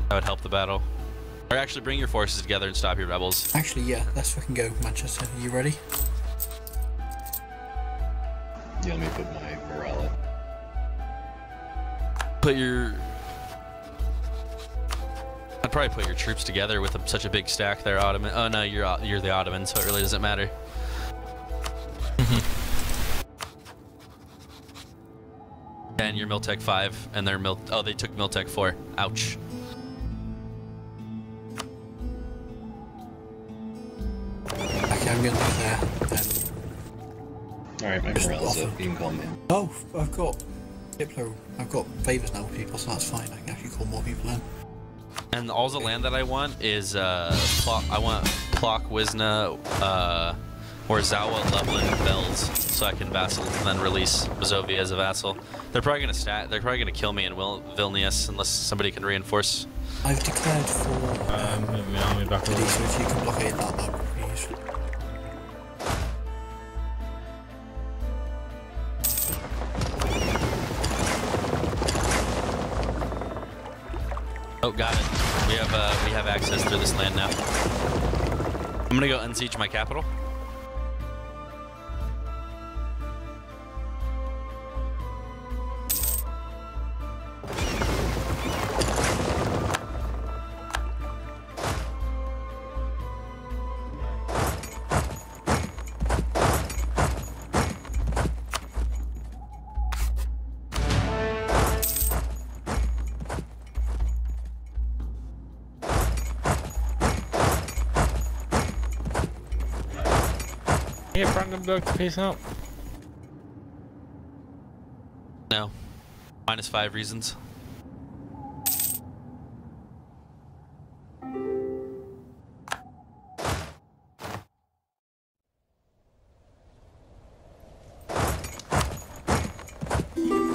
That would help the battle. Or actually bring your forces together and stop your rebels. Actually, yeah, let's fucking go, Manchester. Are you ready? Yeah, let me put my morale up. I'd probably put your troops together with such a big stack there, Ottoman. Oh no, you're the Ottoman, so it really doesn't matter. And you're Miltech 5, and they're oh, they took Miltech 4. Ouch. Okay, I'm gonna do there. Alright, my morale's up. You can call me in. Oh, I've got Diplo. I've got favours now with people, so that's fine. I can actually call more people in. And all the land that I want is I want Plock, Wisna, or Zawa, Lublin, and Bells, so I can vassal and then release Mazovia as a vassal. They're probably gonna kill me in Vilnius unless somebody can reinforce. I've declared for back so if you can blockade that would be useful. Oh, got it. We have access through this land now. I'm gonna go unsiege my capital. Get Brandenburg to peace out. No. -5 reasons.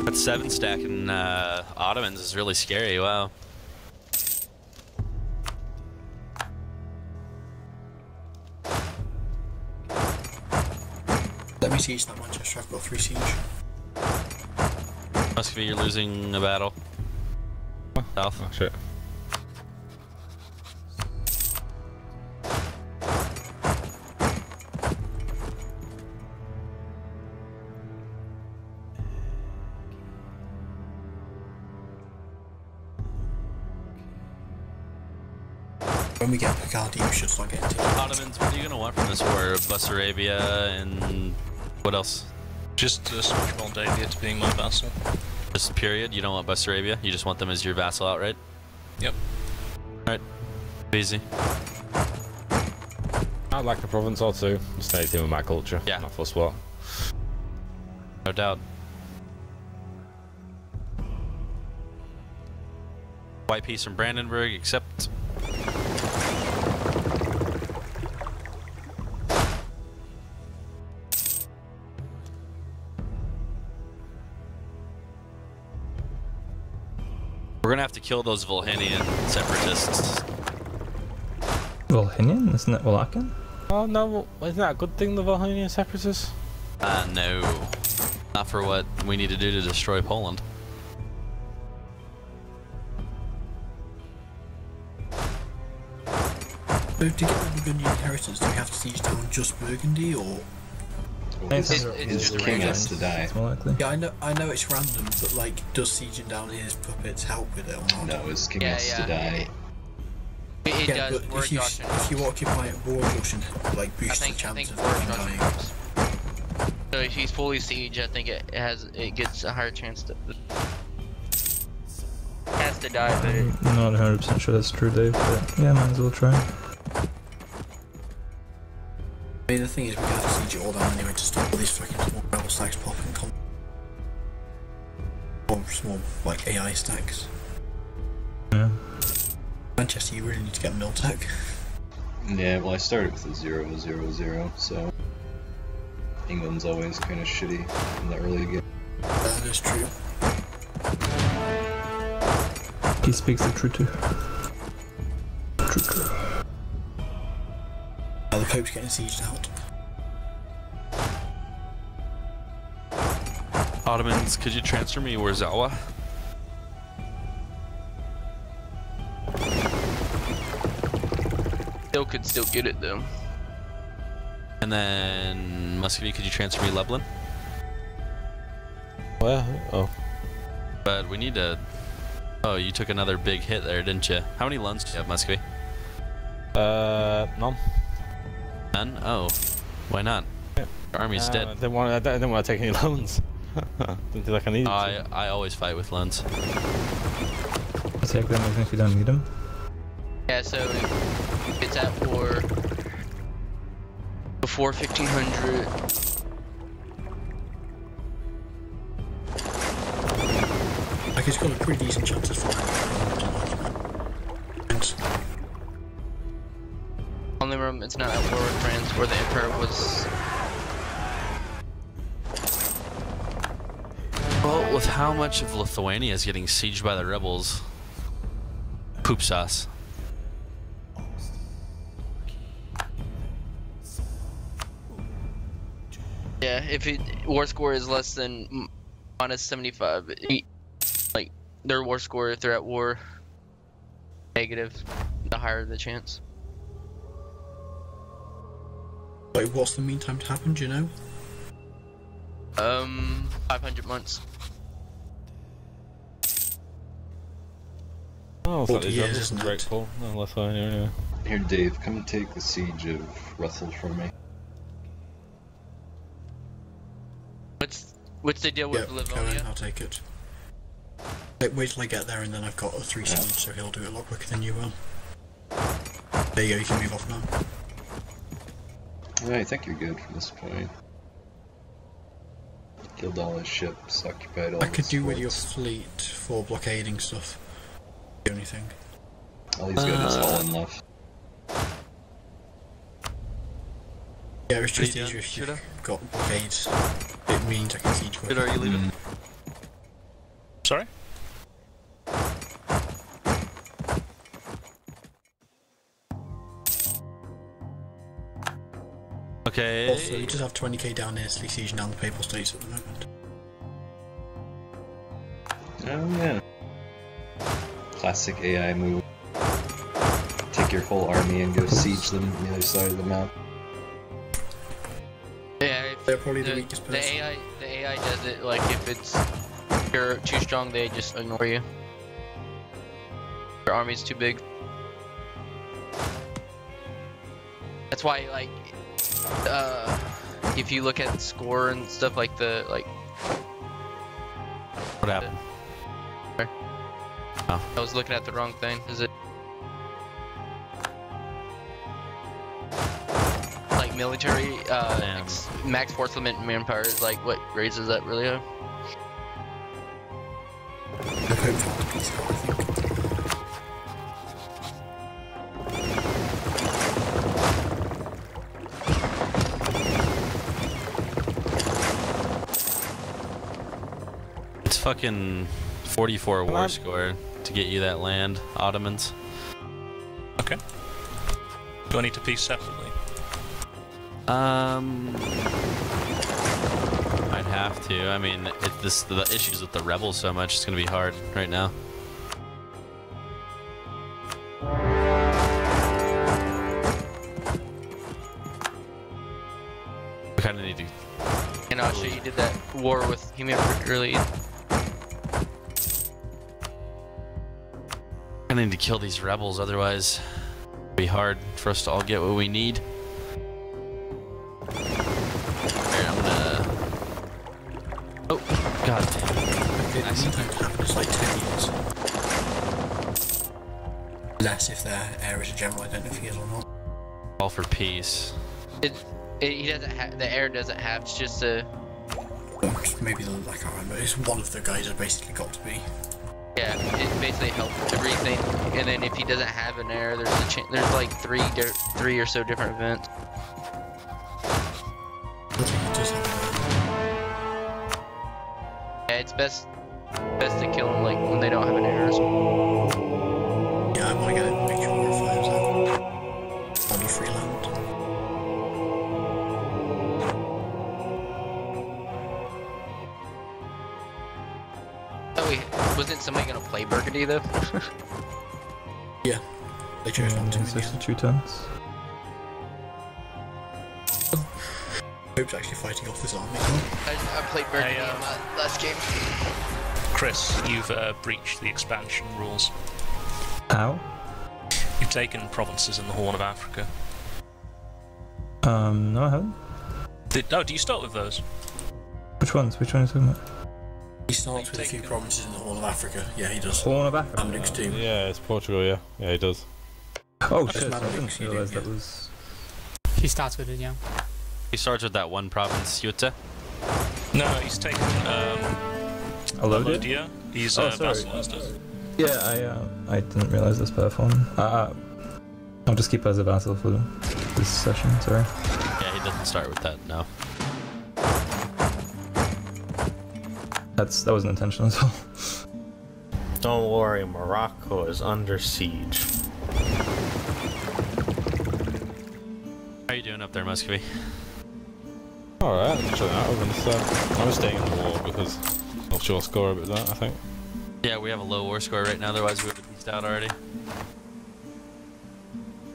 That 7 stack in Ottomans is really scary, wow. Let me siege that Manchester. I've got 3 siege. Muscovy, you're losing a battle. South. Oh shit. When we get Picardy, we should start getting to Ottomans, what are you gonna want from this war? Bessarabia and what else? Just switch Moldavia to being my vassal. Just period? You don't want Bessarabia? You just want them as your vassal outright? Yep. Alright. Easy. I'd like a province or two. Just anything with my culture. Yeah. Not fuss what. No doubt. White peace from Brandenburg, except... We're gonna have to kill those Volhynian separatists. Volhynian? Isn't it Wallachian? Oh no, isn't that a good thing, the Volhynian separatists? No. Not for what we need to do to destroy Poland. So to get the Burgundian inheritance, do we have to siege down just Burgundy, or...? It's just king has to die. It's more likely. Yeah, I know it's random, but like, does sieging down his puppets help with it or not? No, his king has to die. It Yeah, does. but if you occupy it, Warjorsh and like boost the chances of him dying. So if he's fully siege, I think it gets a higher chance to has to die. But I'm not 100% sure that's true, Dave, but yeah, might as well try. I mean, the thing is, we have to siege it all down anyway to stop all these fucking small rebel stacks popping. Or small, like, AI stacks. Yeah. Manchester, you really need to get Miltech. Yeah, well I started with a 0-0-0, so... England's always kind of shitty in the early game. That is true. He speaks the truth too. True. Oh, the Pope's getting sieged out. Ottomans, could you transfer me Warzawa? Still could still get it though. And then Muscovy, could you transfer me Lublin? Where? Oh. But we need to. Oh, you took another big hit there, didn't you? How many Luns do you have, Muscovy? None. None? Oh, why not? Yeah. Your army's dead. I didn't want to take any loans. Didn't feel like I needed to. I always fight with Luns. Take them even if you don't need them. Yeah, so it's at war before 1500. Like, it's got a pretty decent chance of flying. Thanks. Only room it's not at war with France, where the Emperor was. Well, with how much of Lithuania is getting sieged by the rebels, poop sauce. Yeah, if war score is less than minus 75, like their war score, if they're at war, negative, the higher the chance. Like, what's the mean time to happen, do you know? 500 months. Oh, it's 40 like these years, rebels isn't from it? Breakpool. No, Lithuania anyway. Here, Dave, come take the siege of Russell from me. What's the deal with Yeah, Livonia? I'll take it. Wait till I get there and then I've got a 3 siege, so he'll do it a lot quicker than you will. There you go, you can move off now. I think you're good from this point. Killed all his ships, occupied all I could his do with your forts. fleet for blockading stuff. The only thing. All he's got is Holland left. Yeah, it's just Are you easier done, if you've Shooter? got blockades. It means I can siege quicker. Are you leaving? Sorry? Okay. Also, you just have 20k down in Italy sieging down the Papal States at the moment. Oh yeah. Classic AI move. Take your whole army and go siege them on the other side of the map. Yeah, if They're probably the weakest the person. AI does it like if you're too strong, they just ignore you. Your army's too big. That's why, like, if you look at score and stuff like What happened? I was looking at the wrong thing. Is it like military? Max force limit and manpower is like what grades is that really have? The Pope found a peace card, I think. It's fucking 44 war on. score to get you that land, Ottomans. Okay. Do I need to peace separately? I'd have to. I mean, the issues with the rebels so much, it's gonna be hard right now. We kind of need to. And also, you did that war with Human early. I need to kill these rebels, otherwise it'll be hard for us to all get what we need. Here, I'm gonna. Oh, god damn. Okay, the mean time to happen is like 10 years. Less if their air is a general, I don't know if he is or not. All for peace. He doesn't have the air doesn't have. It's just a Maybe I can't remember. It's one of the guys that basically got to be. yeah. It basically helps everything. And then if he doesn't have an air, there's like three or so different events. I think he does have Yeah, it's best to kill them like when they don't have an air. yeah, I want to get it and make sure it fires out. Only free land. Oh wait, wasn't somebody gonna play Burgundy though? Yeah, they chose not to. in the end. 62 tons. Hope's actually fighting off this army. I played Burgundy Hey, in my last game. Chris, you've breached the expansion rules. How? You've taken provinces in the Horn of Africa. No, I haven't. Do you start with those? Which ones? Which one are you talking about? He starts with a few provinces in the Horn of Africa. Yeah, he does. Horn of Africa? Bandix too. Yeah, it's Portugal, yeah. Yeah, he does. Oh That's shit, I Bandix, didn't you realise did, that yeah. was... He starts with it, yeah. He starts with that one province, Ceuta. No, he's taken Alodia? Alodia. He's Oh, sorry. vassalized it. Yeah, I didn't realise this platform. I'll just keep her as a vassal for this session, sorry. Yeah, he doesn't start with that, no. That wasn't intentional at all. Don't worry, Morocco is under siege. How are you doing up there, Muscovy? Alright, I'm chilling out over this. I'm just staying in the war because I'll sure score a bit of that, I think. Yeah, we have a low war score right now, otherwise we would have pieced out already.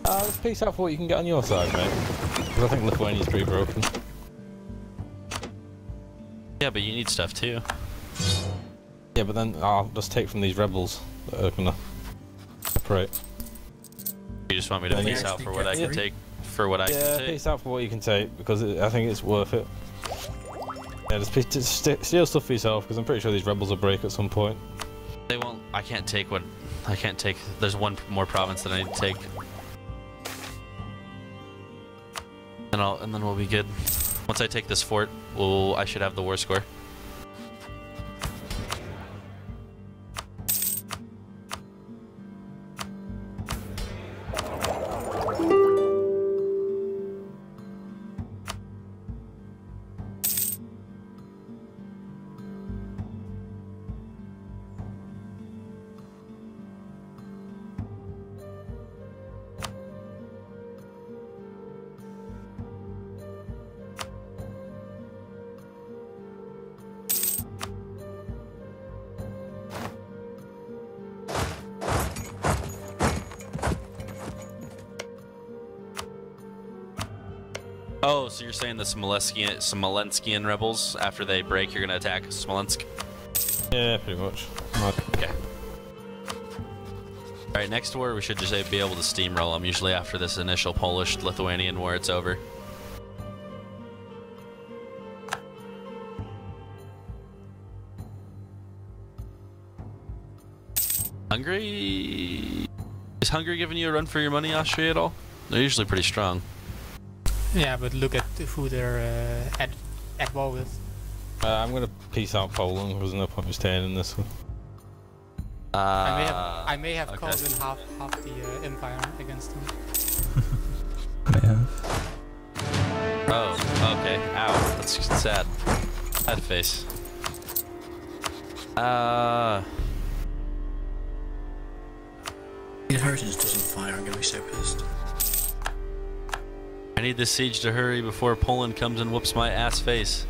Let's piece out for what you can get on your side, mate. Because I think Lithuania's pretty broken. Yeah, but you need stuff too. Yeah, but then I'll just take from these rebels that are gonna operate. You just want me to Yeah, piece you out for what I actually can get take? For what I Yeah, can take? piece out for what you can take because I think it's worth it. Yeah, just steal stuff for yourself because I'm pretty sure these rebels will break at some point. They won't. I can't take what. I can't take. There's one more province that I need to take. And then we'll be good. Once I take this fort, I should have the war score. Oh, so you're saying the Smolenskian rebels, after they break, you're gonna attack Smolensk? Yeah, pretty much. Okay. Alright, next war we should just be able to steamroll them, usually after this initial Polish-Lithuanian war, it's over. Hungary? Is Hungary giving you a run for your money, Austria, at all? They're usually pretty strong. Yeah, but look at who they're at war with. I'm gonna piece out Poland because there's no point in staying in this one. I may have okay. called in half the empire against them. May have. Oh, okay. Ow. That's sad. Sad face. Inheritance doesn't fire, I'm gonna be so pissed. I need this siege to hurry before Poland comes and whoops my ass face.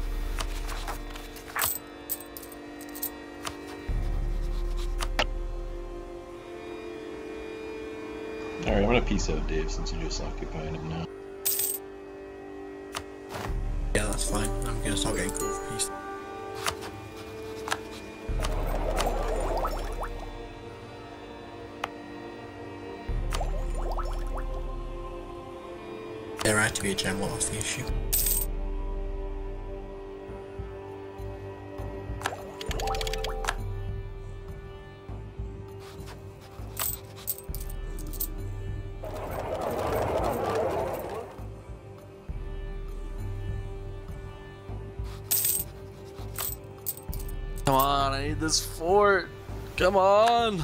Alright, I'm gonna peace out Dave since you're just occupying him now. Yeah, that's fine. I'm gonna start getting called for peace. There had to be a general, that's the issue. Come on, I need this fort. Come on.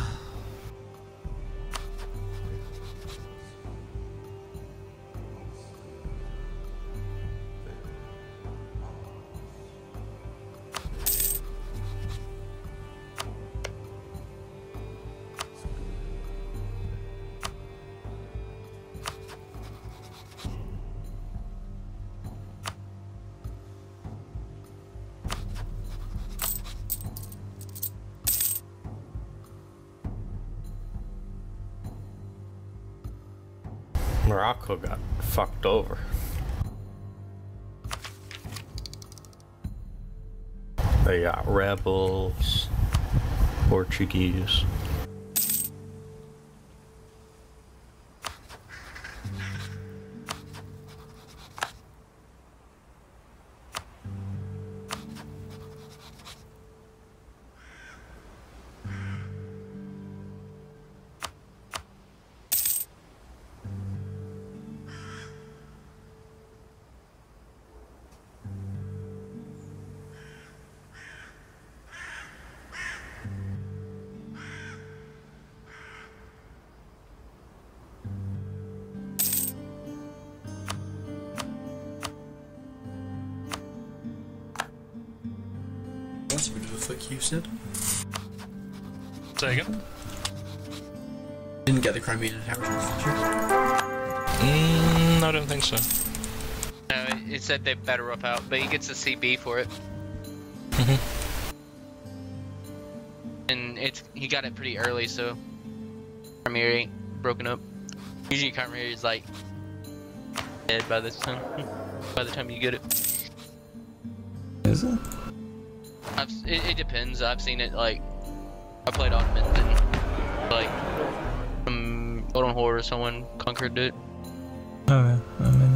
Morocco got fucked over. They got rebels, Portuguese. That's a bit of a flick you said. Say again? Didn't get the Crimean inheritance, did you? I don't think so. No, it said they better rough out, but he gets a CB for it. And he got it pretty early, so Crimea ain't broken up. Usually Crimea is like dead by this time. By the time you get it. Is it? It depends. I've seen it like I played Ottomans and like Golden Horde or someone conquered it. Oh yeah, maybe.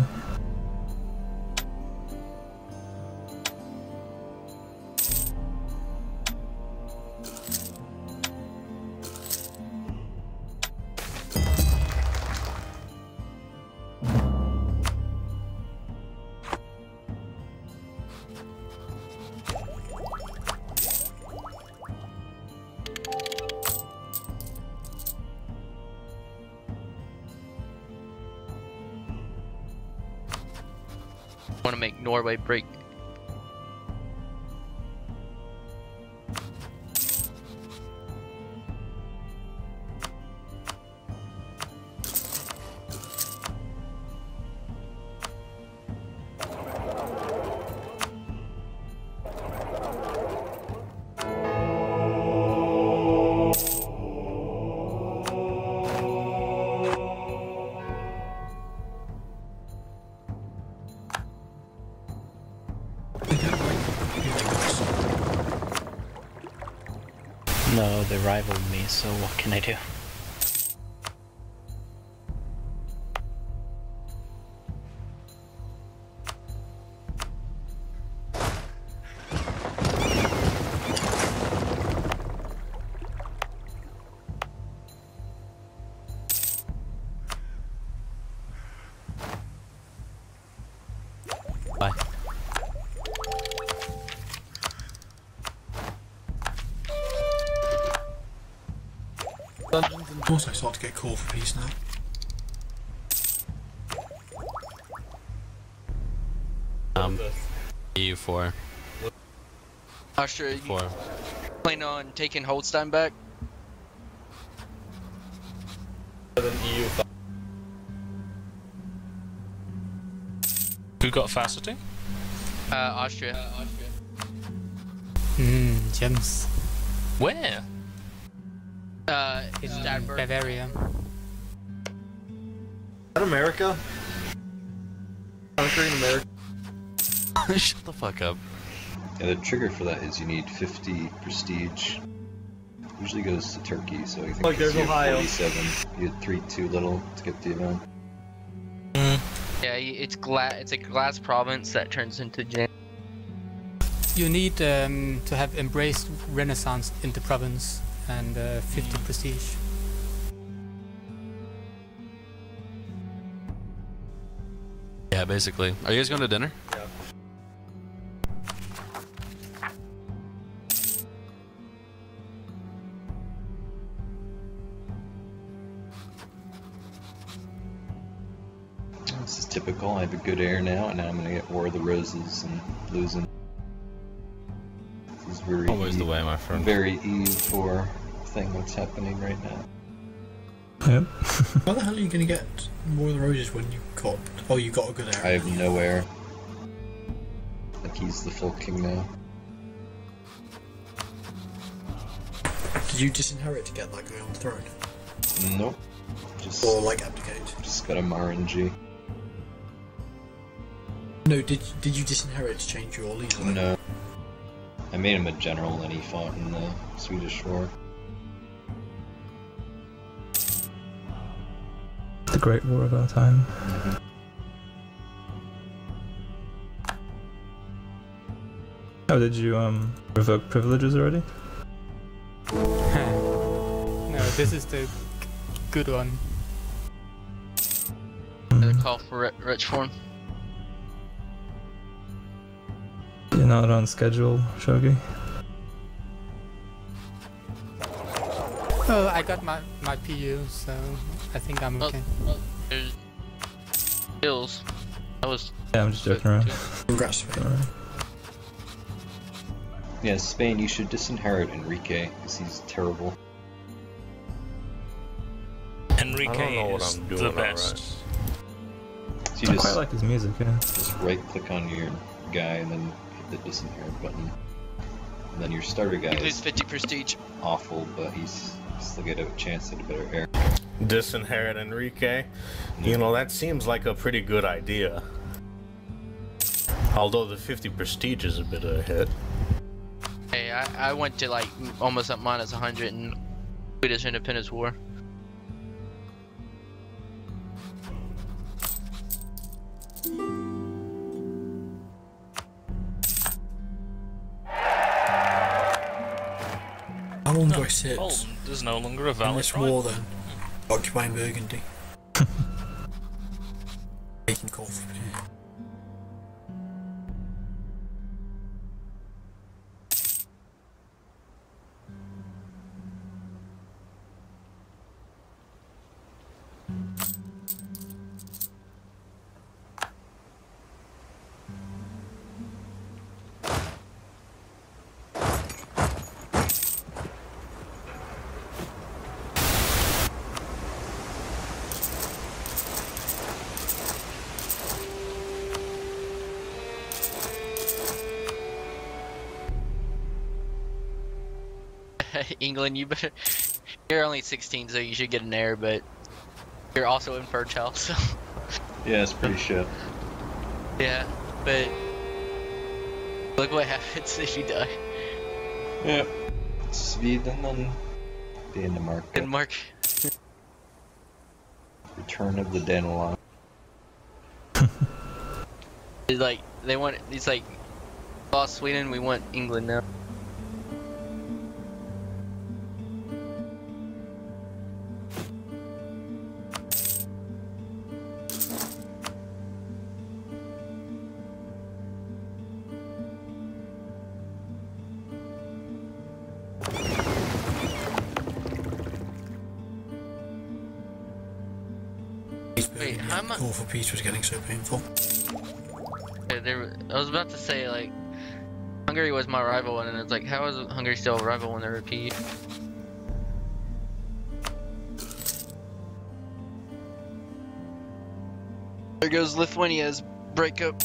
Want to make Norway break. No, they rivaled me, so what can I do? Bye. Dungeons and also start to get called for peace now. EU4. Austria, you 4. plan on taking Holstein back? EU5. Who got Facility? Austria. Gems. Where? It's Stadberg. Bavaria. That America? Conquering America? Shut the fuck up. Yeah, the trigger for that is you need 50 prestige. Usually goes to Turkey, so I think Like, there's you have Ohio. 47. You had 3 too little to get the event. Yeah, it's a glass province that turns into jam. You need to have embraced Renaissance in the province and 50 prestige. Yeah, basically. Are you guys going to dinner? Yeah. This is typical. I have a good air now, and now I'm gonna get War of the Roses and losing. This is very Always the way, my friend. very EU4 thing that's happening right now. Yep. How the hell are you going to get more of the roses when you got... Oh, you got a good I area. have no air. Like he's the full king now. Did you disinherit to get that guy on the throne? Nope. Just Or, like, abdicate? just got him RNG. No, did you disinherit to change your leader? No. I made him a general and he fought in the Swedish War. The Great War of our time. Mm-hmm. Oh, did you revoke privileges already? No, this is the good one. The call for rich form. You're not on schedule, Shogi. Oh, I got my PU, so I think I'm okay. There's bills. That was. Yeah, I'm just joking around. Congrats. Yeah, Spain, you should disinherit Enrique, because he's terrible. Enrique is the best. So you I quite like his music, yeah. just right-click on your guy and then hit the disinherit button. And then your starter guy He lose is 50 prestige. awful, but he's still got a chance at a better air. Disinherit Enrique? You know, that seems like a pretty good idea. Although the 50 prestige is a bit of a hit. Hey, I went to like almost at minus 100 in Swedish Independence War. How long do I sit Poland is no longer a in valid this rival. war then? Occupying Burgundy. Taking call for peace. England, you better. You're only 16, so you should get an air, but you're also infertile, so. Yeah, it's pretty shit. Yeah, but look what happens if you die. Yeah. Sweden and Denmark. Denmark. Return of the Danelaw. It's like they want. It's like lost Sweden. We want England now. Wait, how am I? Call for peace was getting so painful. Yeah, I was about to say like Hungary was my rival, and it's like how is Hungary still a rival when they're a PE? There goes Lithuania's breakup.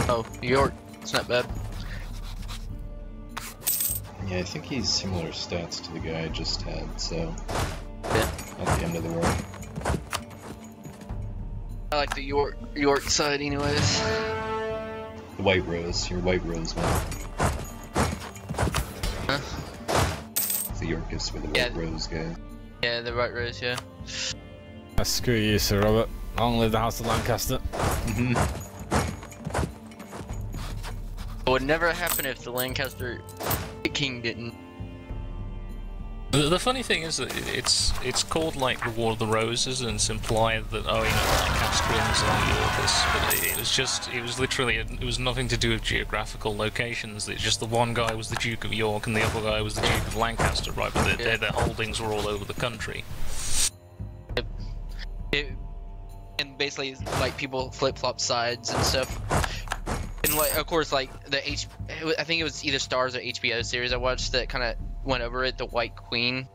Oh, New York. It's not bad. Yeah, I think he's similar stats to the guy I just had, so. Yeah. Not the end of the world. I like the York side, anyways. The White Rose, your White Rose man. Huh? The Yorkist with the White Rose guy. Yeah, the White Rose. Yeah. Screw you, Sir Robert. Long live the House of Lancaster. It would never happen if the Lancaster king didn't. The funny thing is that it's called like the War of the Roses, and it's implied that Lancastrians and Yorkists, but it was literally it was nothing to do with geographical locations. It's just the one guy was the Duke of York and the other guy was the Duke of Lancaster, right? But their holdings were all over the country. And basically, like people flip-flop sides and stuff. And like, of course, like I think it was either Stars or HBO series I watched that kind of went over it. The White Queen.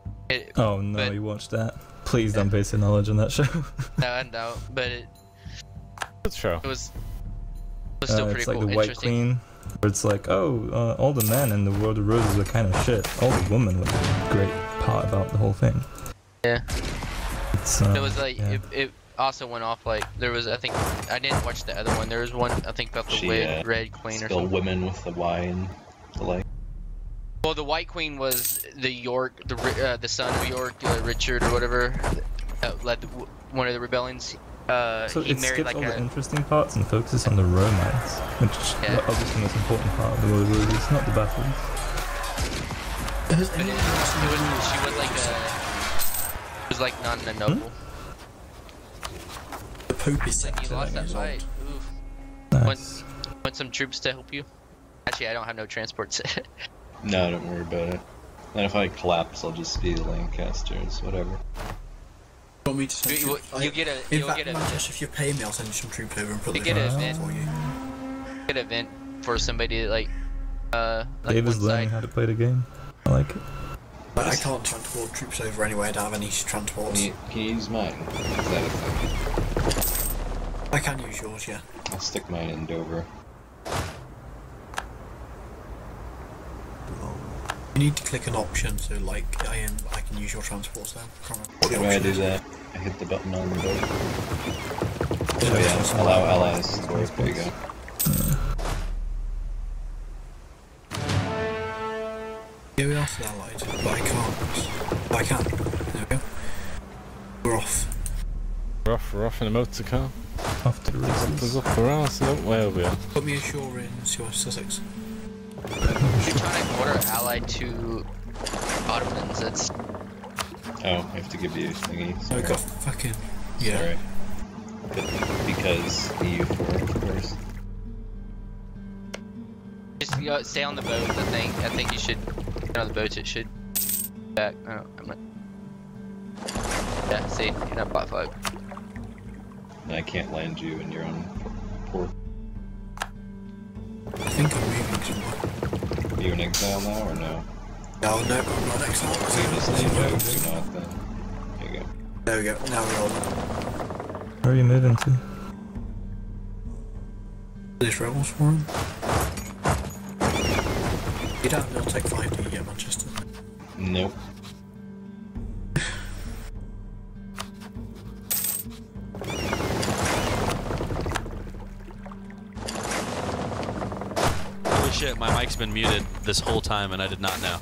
Oh no, you watched that? Please don't base your knowledge on that show. No, I know, but Good show. it was still pretty it's like cool. the White Interesting. Queen, where it's like, oh, all the men in the World of Roses are kind of shit. All the women were the great part about the whole thing. Yeah. It's, It was like yeah. it also went off like there was I think I didn't watch the other one. There was one I think about the Red Queen or Spell something. women with the Y and the like. Well, the White Queen was the York, the son of York, Richard or whatever, led one of the rebellions. So He it married skips like all the a. interesting parts and focuses on the romance, which is obviously the most important part of the World of Roses, not the battles. But she was like a. She was like not a noble. The Pope is Like he 70 lost that years old. fight. Oof. Nice. Want some troops to help you? Actually, I don't have no transports. No, don't worry about it. And if I collapse, I'll just be Lancasters, whatever. You want me to send You- troops? you get a- In you'll fact, get a- Manchester, if you pay me, I'll send you some troops over and put You the get an troops event. for you. Good event for somebody like Dave is one learning side. how to play the game. I like it. But I can't transport troops over anyway, I don't have any transports. Can you use mine? Is that a thing? I can use yours, yeah. I'll stick mine in Dover. You need to click an option, so like I can use your transports there. I can't remember what the How do I option do is. that? I hit the button on the boat. Oh yeah, allow allies to work. There you go. Yeah, we are still allied, but I can't. But I can. There we go. We're off. We're off in a motor car. Off to the There's races. up for us, where we are. Put me ashore in Sussex. You're trying to order allied to Ottomans. That's Oh, I have to give you a thingy. So Sorry. we got fucking yeah. Sorry. Because EU4, of course. just stay on the boat. I think you should get on the boat. It should back. Oh, I'm not. Yeah, see, you're not bot 5. I can't land you in your own port. I think I'm moving somewhere. Are you in exile now or no? No, I'm not next time. So you just leave out, do not then. There you go. There we go. Now we're on. Where are you moving to? This Rebels Forum. You don't have Tech 5, do you get Manchester? Nope. Holy shit, my mic's been muted this whole time and I did not know.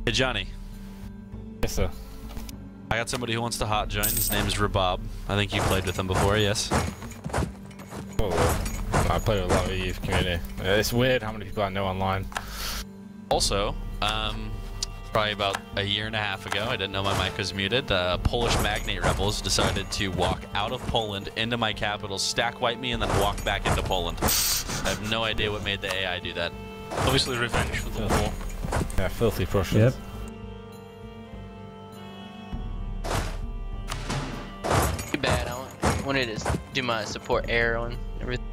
Hey Johnny. Yes, sir. I got somebody who wants to hot join. His name is Rabob. I think you played with him before, yes? Oh, I play with a lot of the youth community. It's weird how many people I know online. Also, probably about a year and a half ago, I didn't know my mic was muted, Polish magnate rebels decided to walk out of Poland into my capital, stack wipe me, and then walk back into Poland. I have no idea what made the AI do that. Obviously revenge for the war. Yeah, filthy Prussians. Yep. Too bad. I wanted to do my support air on everything.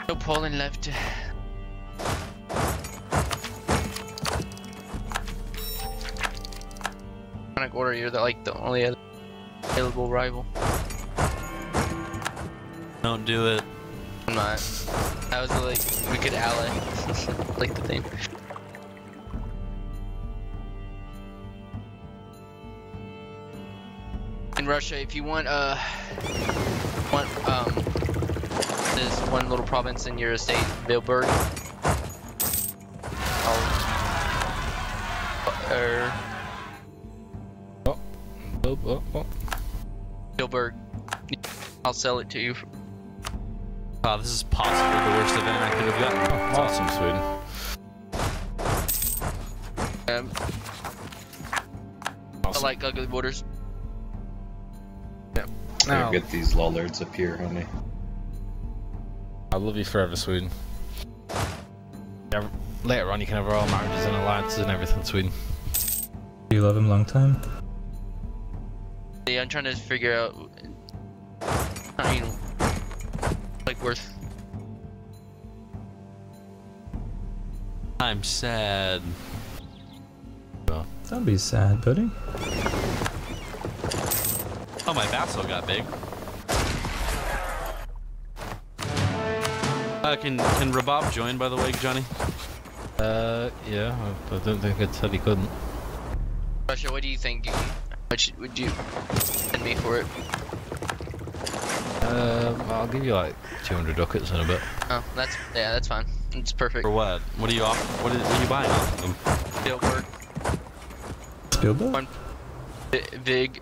No Poland left. Sonic Order, you're like the only other available rival. Don't do it. I'm not. I was like, we could ally. Like the thing. In Russia, if you want this one little province in your state, Vilberg. Vilberg. I'll sell it to you. Wow, this is possibly the worst event I could have gotten. Oh, awesome, Sweden. I like ugly borders. Here, get these lollards up here, homie. I love you forever, Sweden. Yeah, later on you can have royal marriages and alliances and everything, Sweden. Do you love him long time? Yeah, I'm trying to figure out. I mean, like worth. I'm sad. Don't be sad, buddy. Oh, my vassal got big. Can Rabab join, by the way, Johnny? Yeah, I don't think I said he couldn't. Russia, what do you think? How much would you send me for it? I'll give you like 200 ducats in a bit. Oh, that's fine. It's perfect. For what? What are you off? What are you buying off of them? Spielberg. Spielberg? One. Vib.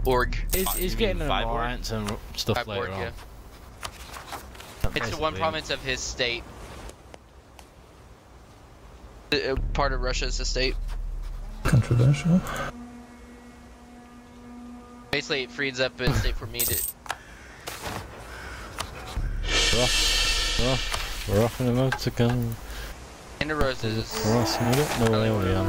Org. He's getting an alliance and stuff later on. Yeah. It's the one province of his state. Part of Russia's estate. Controversial. Basically, it frees up a state for me to. We're off in a motorcycle. And the roses. Ross, we don't know where we are.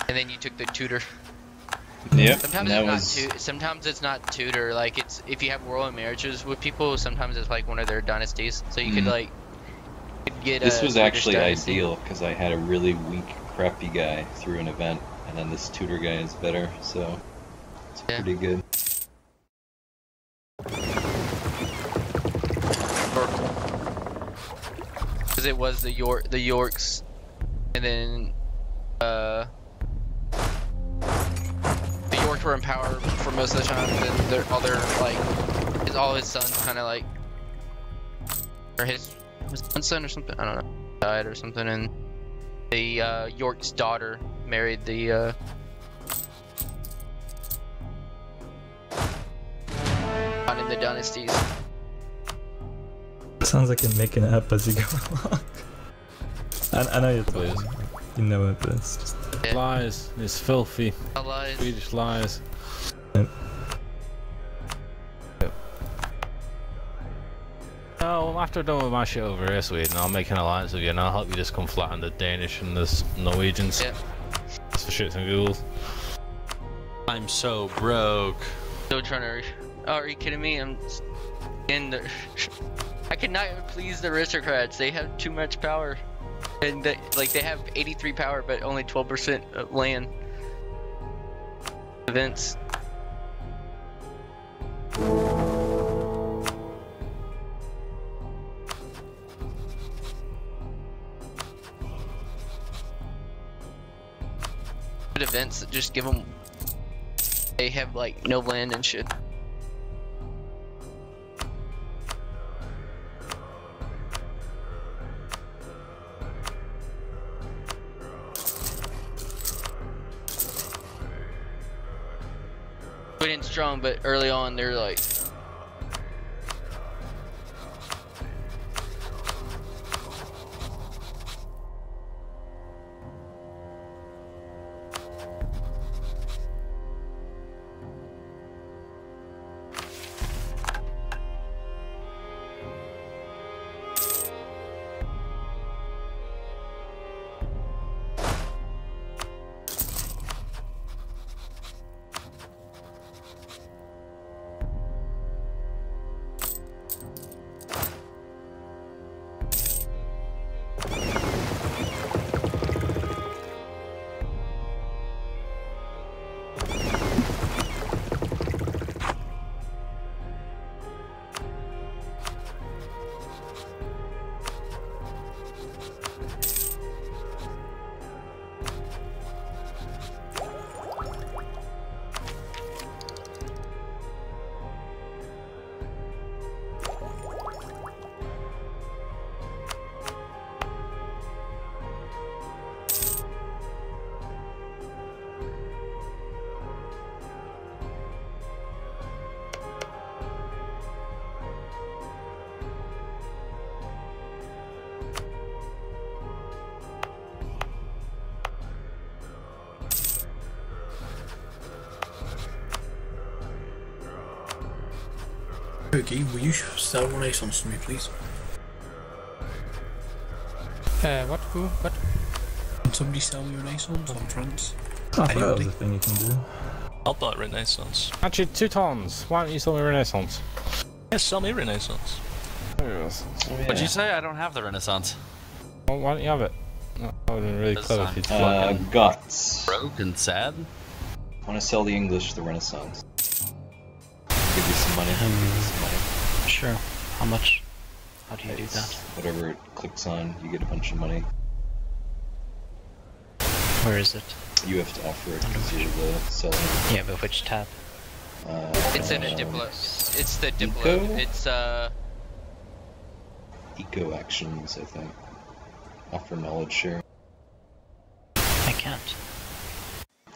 And then you took the tutor. Yep. Sometimes it's not tutor. Like it's if you have royal marriages with people. Sometimes it's like one of their dynasties. So you could like get. This was actually ideal because I had a really weak, crappy guy through an event, and then this tutor guy is better. So it's pretty good. Because it was the Yorks, and then the Yorks were in power for most of the time. And then all his sons kind of like, or his one son or something, I don't know, died or something, and the York's daughter married the not in the dynasties. Sounds like you're making it up as you go along. I know you're talking. You know it, but it's just... Lies. It's filthy. Lies. Swedish lies. Yep. Oh, after I'm done with my shit over here, Sweden, I'll make an alliance with you and I'll help you just come flat on the Danish and the Norwegians. Yeah. That's for shits and ghouls. I'm so broke. Still trying to... Oh, are you kidding me? I'm in the... I cannot please the aristocrats. They have too much power. And they have 83 power, but only 12% of land. Events. But events, just give them... They have like no land and shit. Sweden's strong, but early on they're like... Cookie, will you sell Renaissance to me, please? What? Who? What? Can somebody sell me Renaissance on France? Oh, I forgot that was a thing you can do. I'll buy Renaissance. Actually, Teutons. Why don't you sell me Renaissance? Yes, sell me Renaissance. What'd you say? I don't have the Renaissance. Well, why don't you have it? That would have been really That's clever if you'd flag it. Guts. Broke and sad? I want to sell the English, the Renaissance. Give you some money. Sure. How much? How do you do that? Whatever it clicks on, you get a bunch of money. Where is it? You have to offer it because you're the seller. Yeah, but which tab? It's in a Diplo. It's the Diplo. Eco? It's Eco actions, I think. Offer knowledge share. I can't.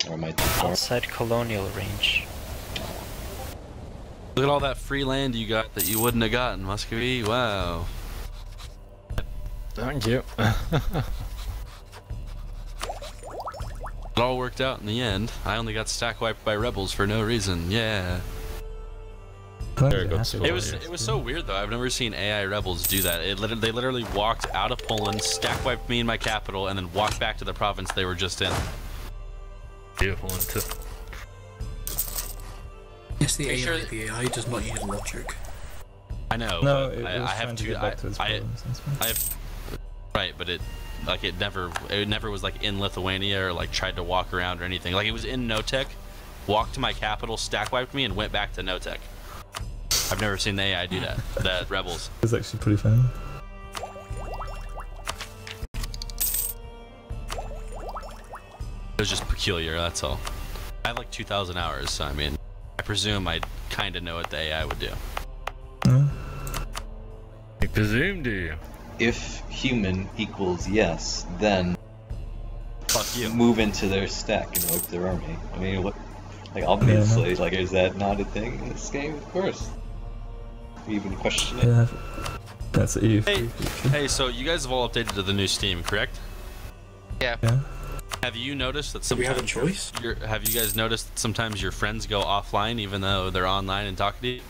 Or am I too far? Outside colonial range. Look at all that free land you got that you wouldn't have gotten, Muscovy. Wow. Thank you. It all worked out in the end. I only got stack wiped by rebels for no reason. Yeah. Very good. It was so weird though. I've never seen AI rebels do that. They literally walked out of Poland, stack wiped me in my capital, and then walked back to the province they were just in. Beautiful one too. Yes, the AI does not use logic. I know. No, but it was I have trying to two. get back to its province, that's fine. I have. Right, but it never was like in Lithuania or like tried to walk around or anything. Like it was in Notek, walked to my capital, stack wiped me, and went back to Notek. I've never seen the AI do that. That rebels. It's actually pretty funny. It was just peculiar. That's all. I have like 2,000 hours, so I mean, I presume I kind of know what the AI would do. You presume, do you? If human equals yes, then Fuck you. move into their stack and wipe their army. I mean, what? Like obviously, like is that not a thing in this game? Of course. You even question it? Yeah, that's EU4. Hey, so you guys have all updated to the new Steam, correct? yeah. Yeah. Have you noticed that Do we sometimes have a choice? have you guys noticed that sometimes your friends go offline even though they're online and talking to you?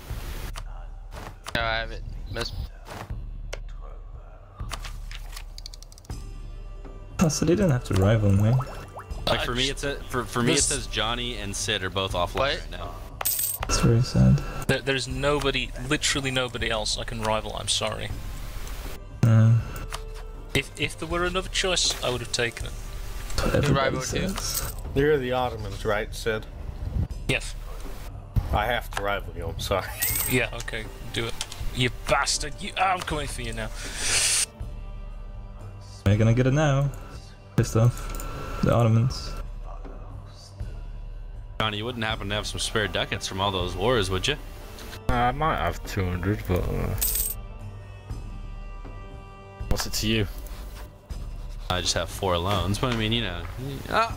No, I haven't. Oh, so they didn't have to rival me. Like for me, for me it says Johnny and Sid are both offline right now. It's very sad. There's nobody, literally nobody else I can rival. I'm sorry. If there were another choice, I would have taken it. Everybody rival too? says. You're the Ottomans, right, Sid? Yes. I have to rival you, I'm sorry. Yeah. Okay. Do it. You bastard! I'm coming for you now. We're gonna get it now. Pissed off. The Ottomans. Johnny, you wouldn't happen to have some spare ducats from all those wars, would you? I might have 200, but what's it to you? I just have 4 loans, but I mean, you know. I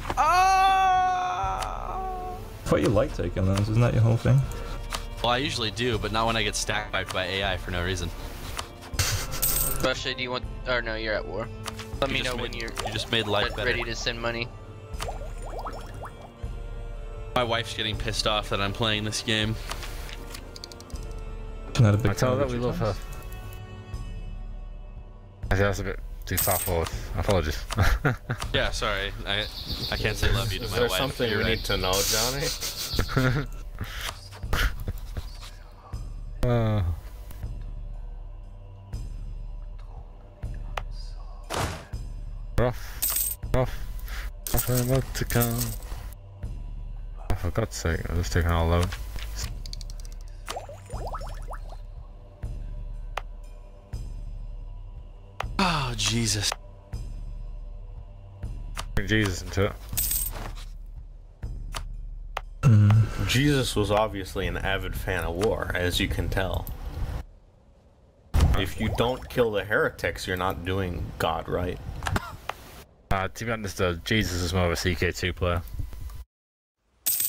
thought you liked taking those, isn't that your whole thing? Well, I usually do, but not when I get stack wiped by AI for no reason. Russia, do you want? Or no, you're at war. Let me know when you're You just made life better. ready to send money. My wife's getting pissed off that I'm playing this game. Not a big I tell her fan that of we love her. I think that's a bit too far forward. Apologies. Yeah, sorry. I can't say love you to Is my there wife. something You're we right. need to know, Johnny? Rough. I'm about to come. Oh, for God's sake, I'm just taking all low. Oh, Jesus. Bring Jesus into it. Jesus was obviously an avid fan of war, as you can tell. If you don't kill the heretics, you're not doing God right. To be honest, Jesus is more of a CK2 player.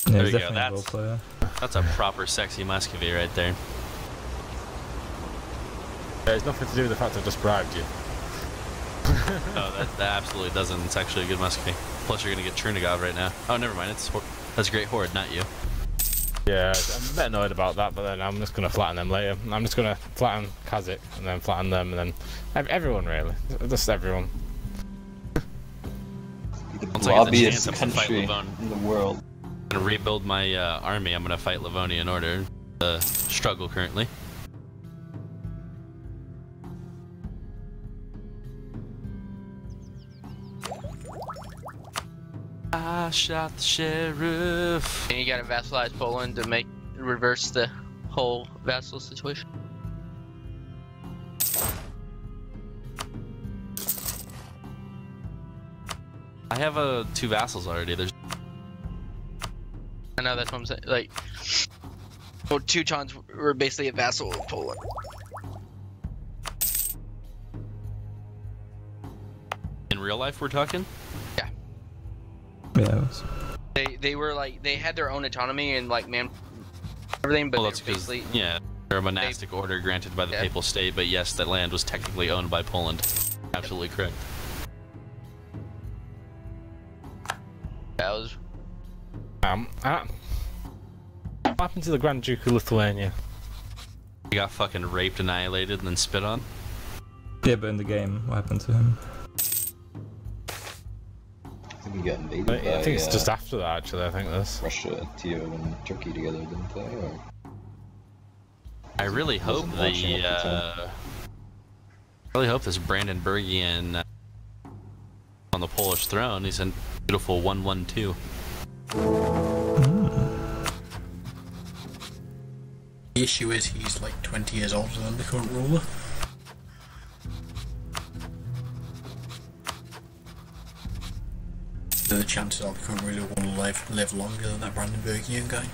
Yeah, There he's you go, definitely a role player. That's a proper sexy Muscovy right there. There's nothing to do with the fact I just bribed you. No, that absolutely doesn't. It's actually a good Muscovy. Plus, you're gonna get Chernigov right now. Oh, never mind. That's Great Horde, not you. Yeah, I'm a bit annoyed about that, but then I'm just going to flatten them later. I'm just going to flatten Kazakh, and then flatten them, and then everyone really. Just everyone. The Once I get the blobbiest chance, I'm gonna fight country Livon. in the world. I'm gonna rebuild my army. I'm gonna fight Livonia in order. The struggle currently. I shot the sheriff. And you gotta vassalize Poland to reverse the whole vassal situation. I have 2 vassals already. There's I know, that's what I'm saying. Like, well, Teutons were basically a vassal of Poland. in real life we're talking. Yeah. Yeah. It was... They were like, they had their own autonomy and like everything, but Well, they that's were because basically they're a monastic order granted by the Yeah. Papal State, but yes, that land was technically owned by Poland. Absolutely correct. that was What happened to the Grand Duke of Lithuania? He got fucking raped, annihilated, and then spit on. Yeah, but in the game, what happened to him? I think he got invaded by I think it's just after that, actually. I think this. Russia, TO, and Turkey together, didn't they? Or... I really hope Wasn't watching at the time. I really hope this Brandenburgian on the Polish throne. He's a beautiful 112. The issue is he's like 20 years older than the current ruler. So the chances are the current ruler will live longer than that Brandenburgian guy.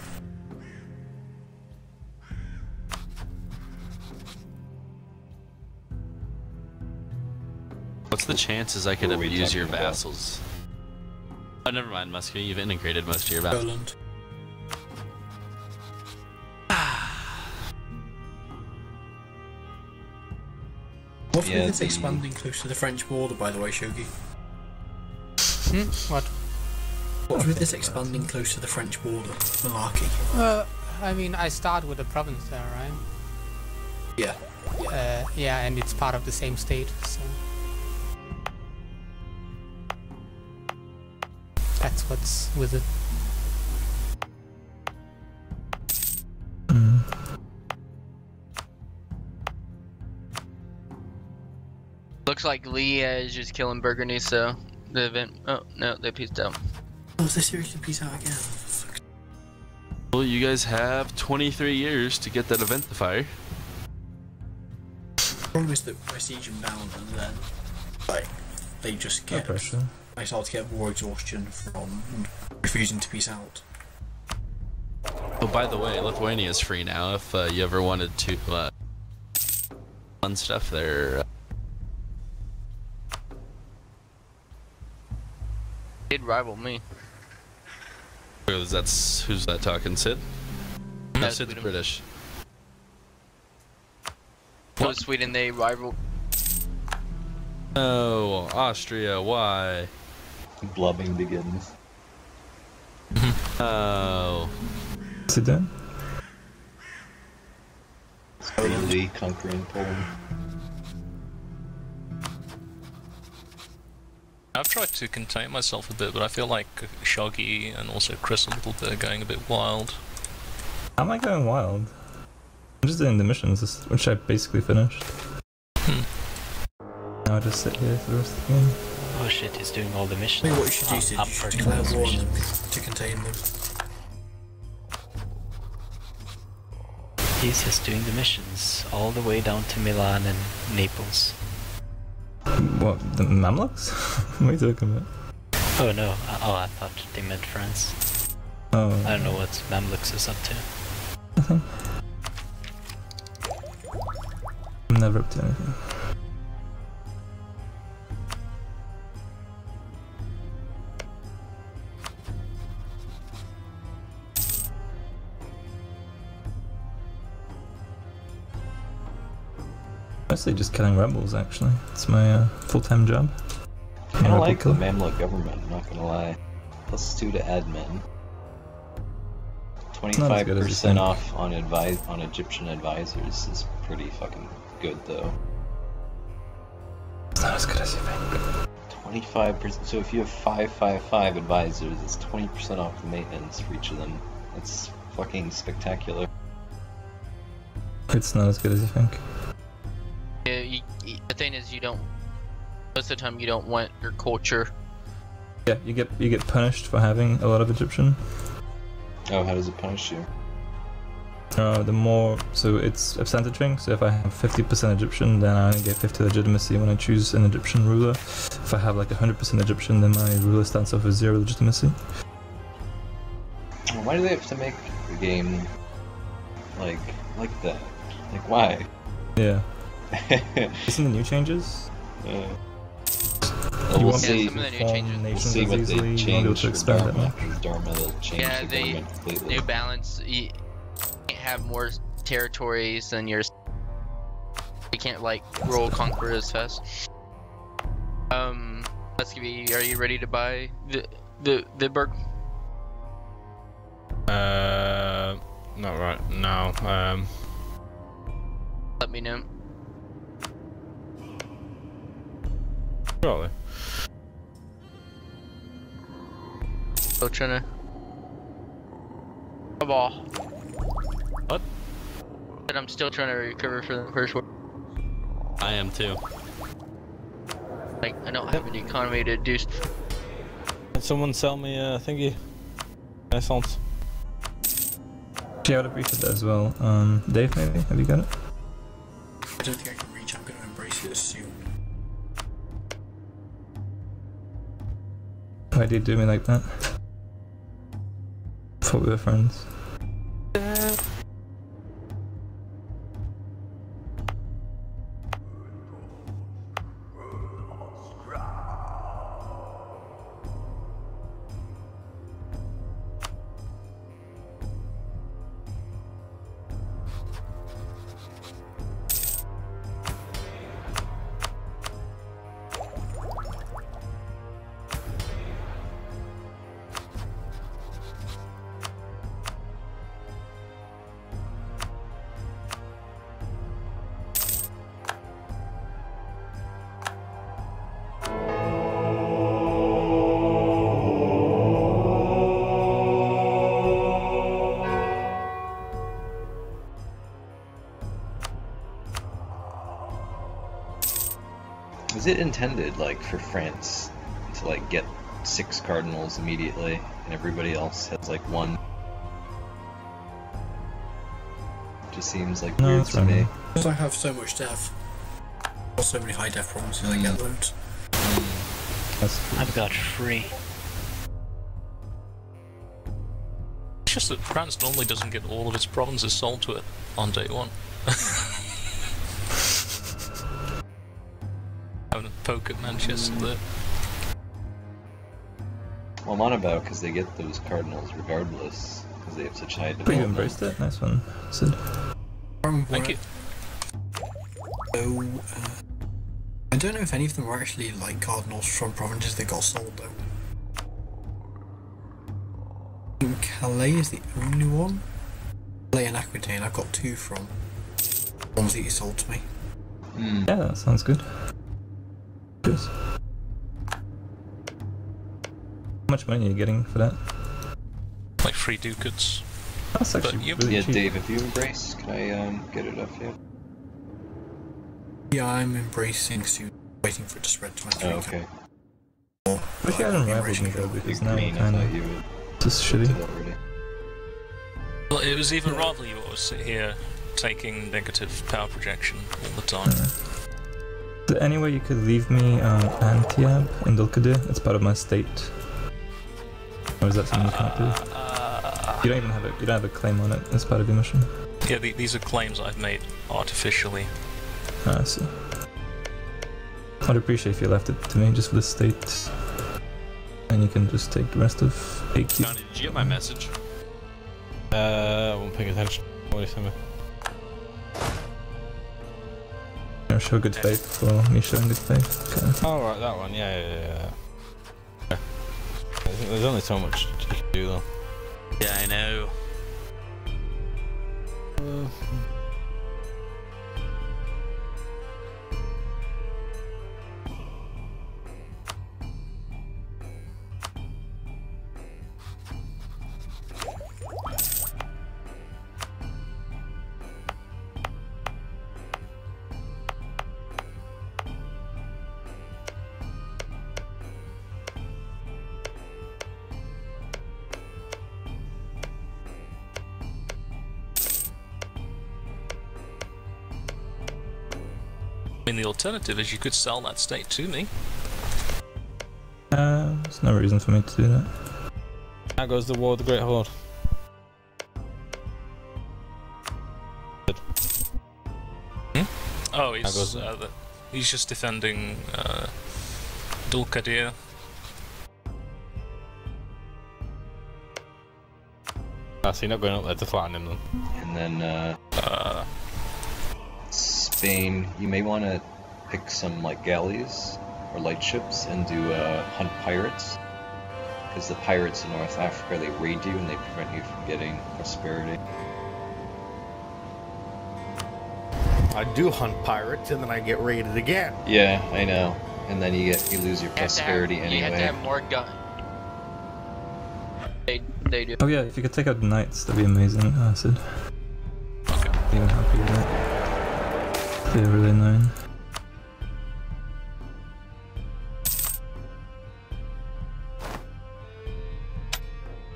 What's the chances I could Who are we abuse your talking about? vassals? Oh, never mind, Muskie. You've integrated most of your vassals. Poland. What's Yeah, with this the- expanding close to the French border, by the way, Shogi? What? What's with this expanding close to the French border, malarkey? I mean, I start with a province there, right? Yeah. Yeah, and it's part of the same state, so... That's what's with it. looks like Lee is just killing Burgundy, so the event. Oh no, they pieced out. Oh, is they seriously peace out again? Fuck. Well, you guys have 23 years to get that event to fire. The problem is that we're siege and bound, and then like they just No get pressure. they start to get war exhaustion from refusing to peace out. Oh, by the way, Lithuania is free now. If you ever wanted to fun stuff there. Did rival me. Who's that talking, Sid? No, That's Sid's Sweden. British. So Sweden, they rival. Oh, Austria, why? Blubbing begins. Oh. Sit down. Italy conquering Poland. I've tried to contain myself a bit, but I feel like Shoggy and also Chris a little bit are going a bit wild. How am I going wild? I'm just doing the missions, which I basically finished. Now I just sit here for the rest of the game. Oh shit, he's doing all the I missions. think what you should do is you Up should for declare those war on them missions. to contain them. He's just doing the missions all the way down to Milan and Naples. What, the Mamluks? What are you talking about? Oh no, oh I thought they meant France. Oh. I don't know what Mamluks is up to. I'm never up to anything. Mostly just killing rebels, actually. It's my full-time job. I kinda Rebel like the killer. Mamluk government, I'm not gonna lie. +2 to admin. Not as good as you 25% think. off on Egyptian advisors is pretty fucking good though. It's not as good as you think. 25%. So if you have 555 advisors, it's 20% off the maintenance for each of them. That's fucking spectacular. It's not as good as you think. Yeah, the thing is, you don't. Most of the time, you don't want your culture. Yeah, you get punished for having a lot of Egyptian. Oh, how does it punish you? The more, so it's a percentage. So if I have 50% Egyptian, then I get 50 legitimacy when I choose an Egyptian ruler. If I have like 100% Egyptian, then my ruler starts off with 0 legitimacy. Why do they have to make the game like that? Like why? Yeah. Isn't the new changes? Well, You we'll won't see. Some of the new changes. form We'll nations see as what easily. they You won't be able change to for expand that Dharma. much. Because Dharma, they'll change Yeah, the they government completely. new balance. You can't have more territories than yours. You can't like roll conquer as fast. Let's give you. Are you ready to buy the Vidberg? Not right now. Let me know. Surely. Still trying to. A ball. What? But I'm still trying to recover from the first war. I am too. Like I don't have an economy to do. Can someone sell me a thingy? Renaissance. Yeah, I would appreciate that as well. Dave, maybe? Have you got it? I don't think I can reach. I'm going to embrace it soon. Why do you do me like that? Thought we were friends. Is it intended like for France to like get 6 cardinals immediately, and everybody else has like 1? Just seems like No, weird that's to me. random. Because I have so much dev. Or so many high def problems, I get loads. I've got 3. It's just that France normally doesn't get all of its provinces sold to it on day 1. Having a poke at Manchester there. Well, I'm on about because they get those cardinals regardless, because they have such high But you development. embraced it? Nice one, Sid. Thank you. So, I don't know if any of them were actually like cardinals from provinces that got sold though. I think Calais is the only one. Calais and Aquitaine I've got 2 from. Ones that you sold to me. Yeah, that sounds good. Cheers. How much money are you getting for that? Like 3 ducats. That's actually But you- really Yeah, cheap. Dave, if you embrace, can I get it off you? Yeah, I'm embracing soon. Waiting for it to spread to my 3. Oh, okay. Wish you hadn't rivaled me though, because now Green, I'm I kind thought of you would just did shitty. already. Well, it was even rather you always sit here taking negative power projection all the time. Is there any way you could leave me Antiab in Dulkadir? It's part of my state. Or is that something you can't do? You don't even have you don't have a claim on it as part of your mission. Yeah, these are claims I've made artificially. Ah, I see. I'd appreciate if you left it to me just for the state. And you can just take the rest of AQ. Johnny, did you get my message? I won't pay attention. What do you think? Show good faith for me showing good faith. Okay. Oh, right, that one. Yeah. There's only so much you can do though. Yeah, I know. the alternative is you could sell that state to me. There's no reason for me to do that. That goes the war of the Great Horde. Oh, he's just defending Dulkadir. I see, not going up there to flatten him then. And then Spain, you may want to pick some like galleys or light ships and do hunt pirates, because the pirates in North Africa, they raid you and they prevent you from getting prosperity. I do hunt pirates and then I get raided again. Yeah, I know. And then you lose your prosperity anyway. You have to have more gun. They do. Oh yeah, if you could take out the knights, that'd be amazing, Acid. Okay. Even happy with that. They're really annoying.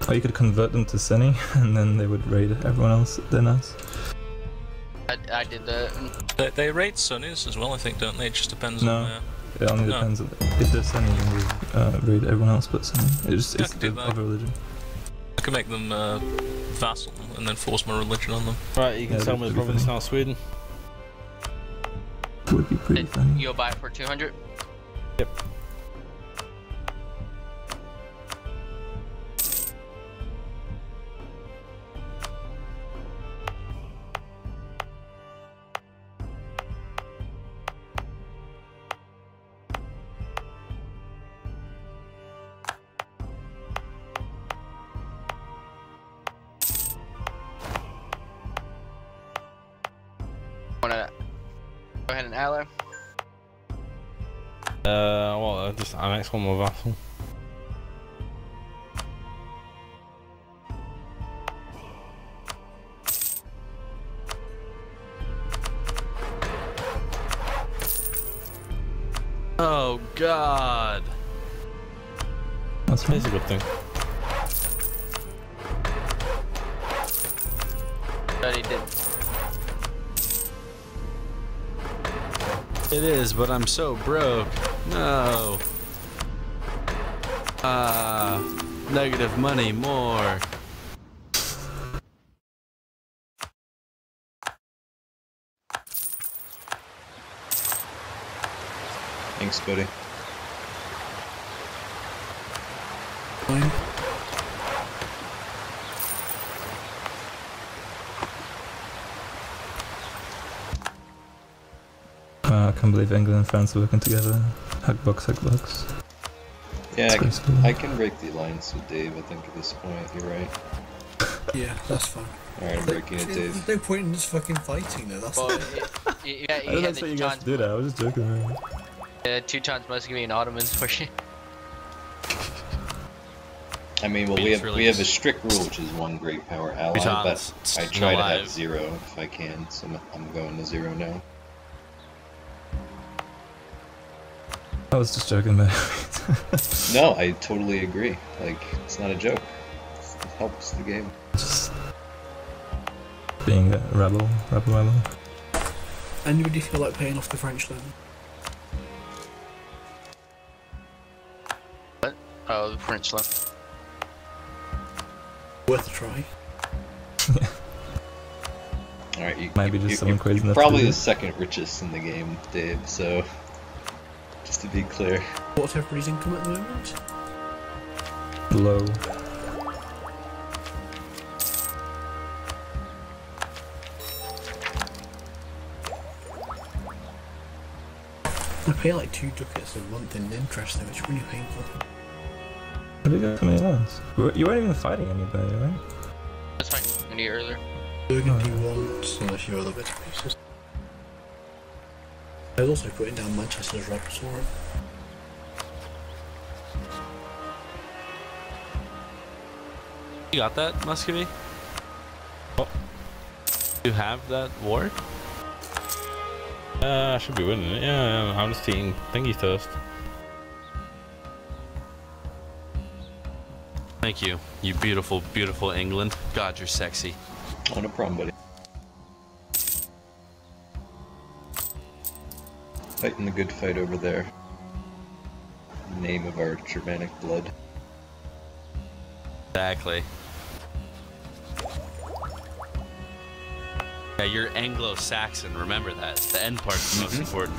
Or you could convert them to Seni, and then they would raid everyone else than us. I did that. They raid Sunnis as well, I think, don't they? It just depends No. on It only depends on if they're Seni, then we raid everyone else but Seni. It's I could do the that. other religion. I can make them vassal and then force my religion on them. Right, you can Yeah, sell me the that'd be province funny. now, Sweden. It would be pretty funny. You'll buy it for 200? Yep. Wanna go ahead and ally? Well, just annex one more vassal. Oh God. That's It's a good thing. But he did. It is, but I'm so broke. No. Negative money more. Thanks, buddy. Fine. I can't believe England and France are working together. Hackbox, hackbox. Yeah, It's graceful. I can break the alliance with Dave, I think, at this point. You're right. Yeah, that's fine. Alright, I'm breaking it, Dave. There's no point in just fucking fighting though, that's Well, the yeah, I you don't had expect the you guys to do that, I was just joking, man. Teutons, Muscovy, and Ottomans for you. I mean, well, we have a strict rule, which is one great power ally, Teutons, but I try to have alive. 0 if I can, so I'm going to 0 now. I was just joking, man. No, I totally agree. Like, it's not a joke. It helps the game. Just being a rebel. Anybody feel like paying off the French then? What? Oh, the French left. Worth a try. Alright, Maybe just someone crazy you're enough to probably do the it. second richest in the game, Dave, so just to be clear. What's everybody's income at the moment? Low. I pay like 2 ducats a month in interest though, it's really painful. What did you get so many lands? You weren't even fighting anybody, right? That's fine. I need earlier. Burgundy wants and a few other bits and pieces. I was also putting down Manchester's rebels for it. You got that, Muscovy? Oh. You have that war? I should be winning it. Yeah, I'm just eating thingy first. Thank you, you beautiful, beautiful England. God, you're sexy. Oh, no problem, buddy. Fighting the good fight over there. In the name of our Germanic blood. Exactly. Yeah, you're Anglo-Saxon, remember that. The end part's the most important.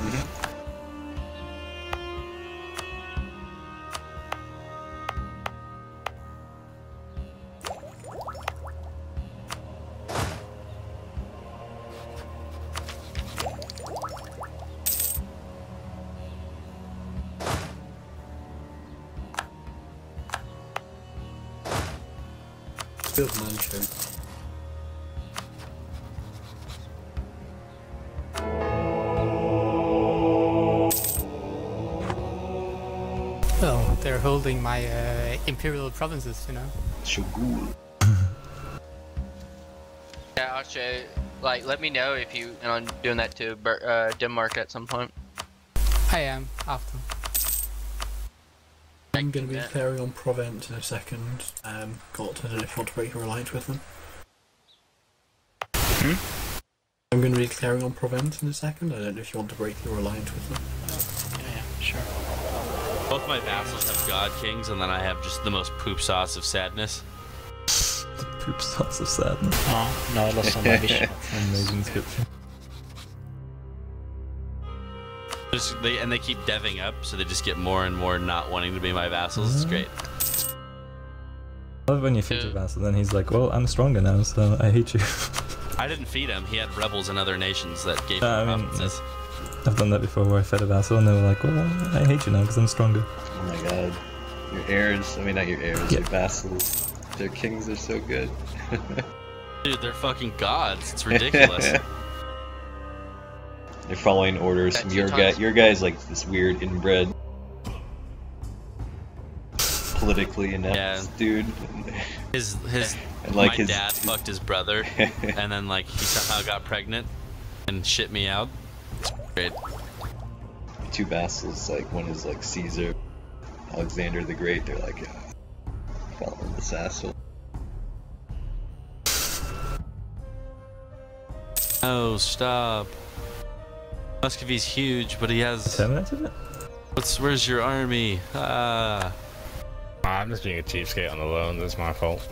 Good man, show. Well, they're holding my imperial provinces, you know. Shogun. Yeah, I'll show. Like, let me know if you and I'm doing that to Denmark at some point. I am after. I'm going to be declaring on Provence in a second. Galt, I don't know if you want to break your alliance with them. I'm going to be declaring on Provence in a second. I don't know if you want to break your alliance with them. Yeah, sure. Both my vassals have god kings, and then I have just the most poop sauce of sadness. The poop sauce of sadness. Oh, no, I lost on my bishop. Amazing description. They keep deving up, so they just get more and more not wanting to be my vassals. It's great. I love when you feed your vassal, then he's like, well, I'm stronger now, so I hate you. I didn't feed him. He had rebels in other nations that gave him provinces. I've done that before where I fed a vassal and they were like, well, I hate you now because I'm stronger. Oh my god. Your heirs, I mean not your heirs, your vassals. Their kings are so good. Dude, they're fucking gods. It's ridiculous. They're following orders from your guy. Your guy's like this weird inbred, politically inept dude. His and like my dad fucked his brother, and then like he somehow got pregnant and shit me out. It's great. Two vassals, like one is like Caesar, Alexander the Great. They're like following this asshole. Oh, stop. Muscovy's huge, but he has... 10 minutes of it? Where's your army? Ah. I'm just being a cheapskate on the loans, it's my fault.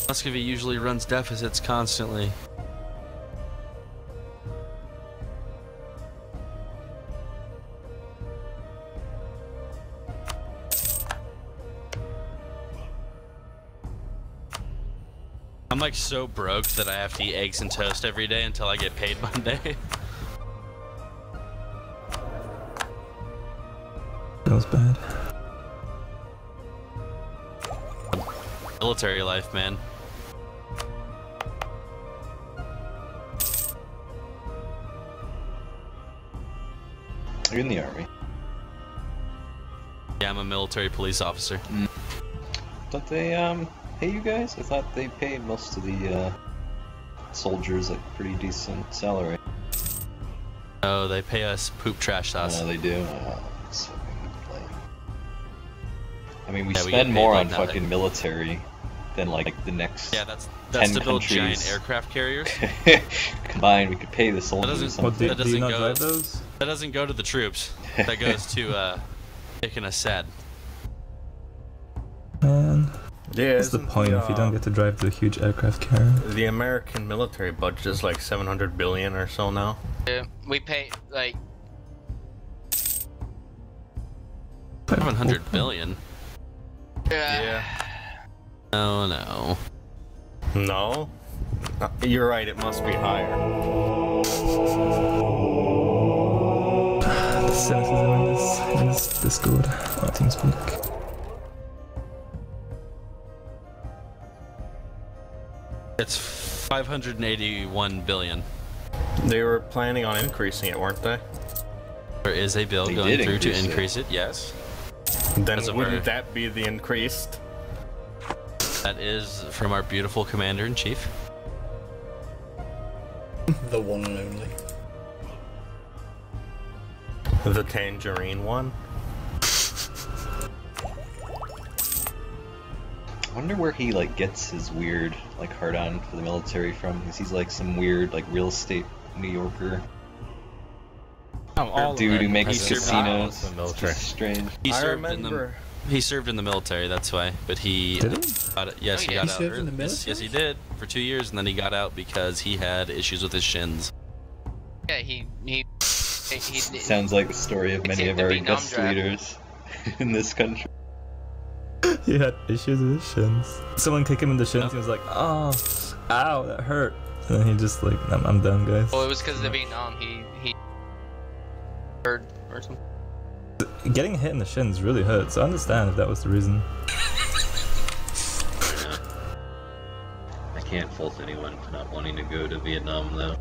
Muscovy usually runs deficits constantly. I'm like so broke that I have to eat eggs and toast every day until I get paid Monday. That was bad. Military life, man. You're in the army. Yeah, I'm a military police officer. Don't they pay you guys? I thought they paid most of the soldiers like pretty decent salary. Oh, they pay us poop trash sauce. Oh, they do. Oh, that's fucking lame. I mean, we Yeah, we spend get more paid on like nothing. fucking military than like the next. Yeah, that's 10 to build countries. giant aircraft carriers. Combined, we could pay the soldiers. doesn't- something. What, do you not drive those? That doesn't go to the troops. That goes to picking a set. Man. Yeah, What's the point if you don't get to drive the huge aircraft carrier? The American military budget is like 700 billion or so now. Yeah, we pay like 700 billion. yeah. Oh no. No? You're right, it must be higher. The cynicism in this Discord. Oh, TeamSpeak. It's 581 billion. They were planning on increasing it, weren't they? There is a bill They going did through to increase it. increase it, yes. Then As a wouldn't bird. that be the increased? That is from our beautiful commander-in-chief. The one and only. The tangerine one? wonder where he like gets his weird like hard on for the military from. Because he's like some weird like real estate New Yorker. Or dude who makes casinos. It's just strange. He served in the military, that's why. But he Did he? Yes, he got out. served in the military? Yes, he did for 2 years, and then he got out because he had issues with his shins. Yeah, he Sounds like the story of many of our guest leaders in this country. He had issues with his shins. Someone kicked him in the shins. He was like, "Oh, ow, that hurt." And then he just like, "I'm done, guys." Well, it was because of Vietnam. He heard or something. Getting hit in the shins really hurts. I understand if that was the reason. I can't fault anyone for not wanting to go to Vietnam though.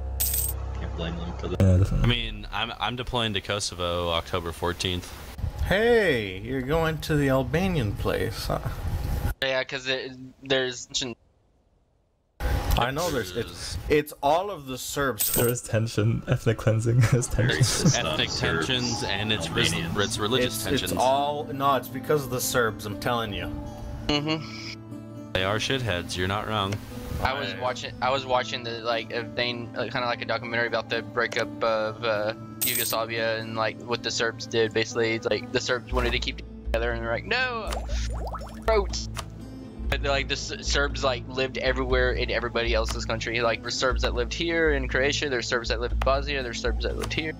Can't blame them for that. Yeah, I definitely. mean, I'm deploying to Kosovo October 14th. Hey, you're going to the Albanian place, huh? Yeah, because there's. I know it's all of the Serbs. There is tension, ethnic cleansing. There's tension. Ethnic tensions and it's religious tensions. It's all it's because of the Serbs. I'm telling you. They are shitheads. You're not wrong. I was watching the like a thing, kind of like a documentary about the breakup of Yugoslavia and like what the Serbs did. Basically, it's like the Serbs wanted to keep together, and they're like, no, throats. But like the Serbs like lived everywhere in everybody else's country. Like there's Serbs that lived here in Croatia. There's Serbs that lived in Bosnia. There's Serbs that lived here.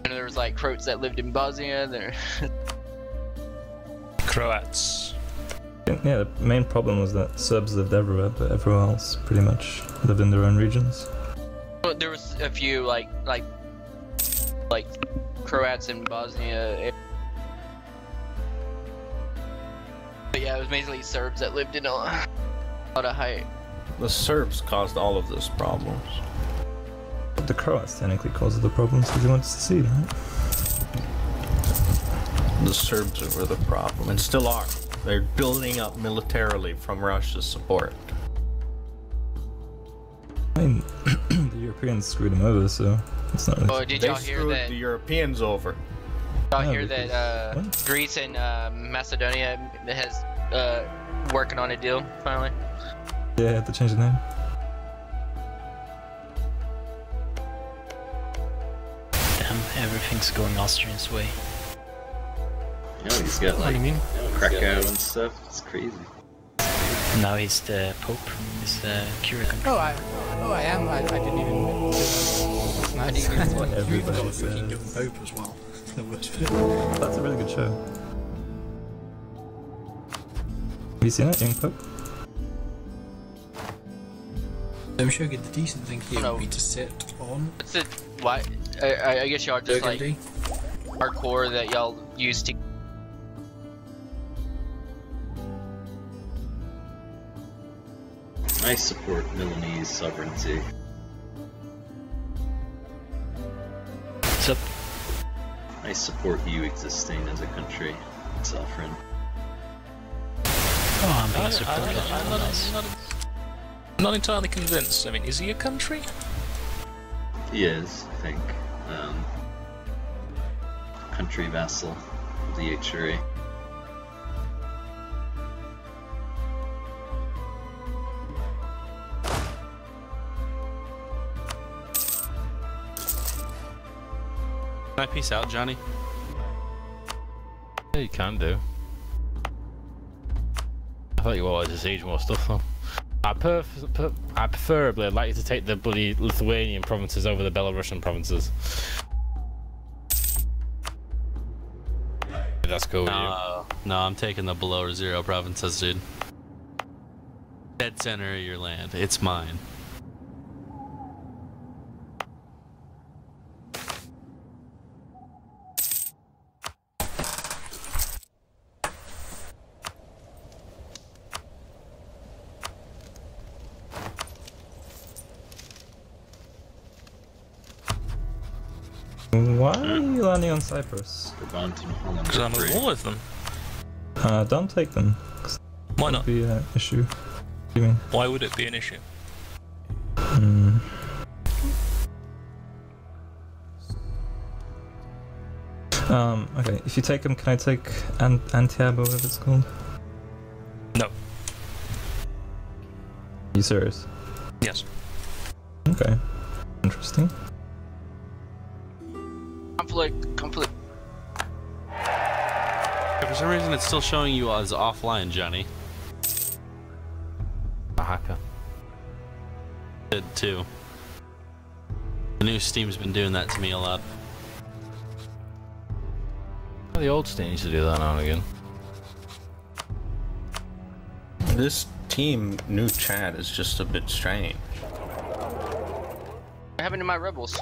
And there was like Croats that lived in Bosnia. There. Croats. Yeah, the main problem was that Serbs lived everywhere, but everyone else pretty much lived in their own regions. Well, there was a few like Croats in Bosnia. But yeah, it was mainly Serbs that lived in a lot of height. The Serbs caused all of those problems. But the Croats technically caused the problems because they wanted to secede, right? The Serbs were the problem, and still are. They're building up militarily from Russia's support. I mean, the Europeans screwed them over, so it's not really... Oh, did They y'all hear screwed that? the Europeans over. Y'all No, hear because- that what? Greece and Macedonia has working on a deal finally? Yeah, I had to change the name. Damn, everything's going Austrian's way. You know, he's got What like do you mean? Krakow and stuff. It's crazy. Now he's the Pope. He's the curator. Oh, I am. I didn't even. That's nice. You've got Everybody a freaking says. young pope as well. The worst bit. That's a really good show. Have you seen it, Young Pope? I'm sure the decent thing here No. would be to sit on What's it? Why? I guess y'all just like Burgundy. hardcore that y'all used to. I support Milanese sovereignty. What's up? I support you existing as a country, sovereign. Oh, I'm being supported. I'm not entirely convinced. I mean, is he a country? He is, I think, country vassal of the HRA. Can I peace out, Johnny? Yeah, you can do. I thought you wanted to siege more stuff though. I preferably like you to take the bloody Lithuanian provinces over the Belarusian provinces. If that's cool with you. No, I'm taking the below zero provinces, dude. Dead center of your land. It's mine. Why are you landing on Cyprus? Brabant and Holland. Because I'm are at free. war with them. Don't take them. Why That not? would be an issue. What do you mean? Why would it be an issue? Okay, if you take him, can I take Antiab or whatever it's called? No. You serious? Yes. Okay. Interesting. Conflict. For some reason, it's still showing you as offline, Johnny. A hacker. Did too. The new Steam's been doing that to me a lot. The old Steam used to do that now and again. This team new chat is just a bit strange. What happened to my rebels?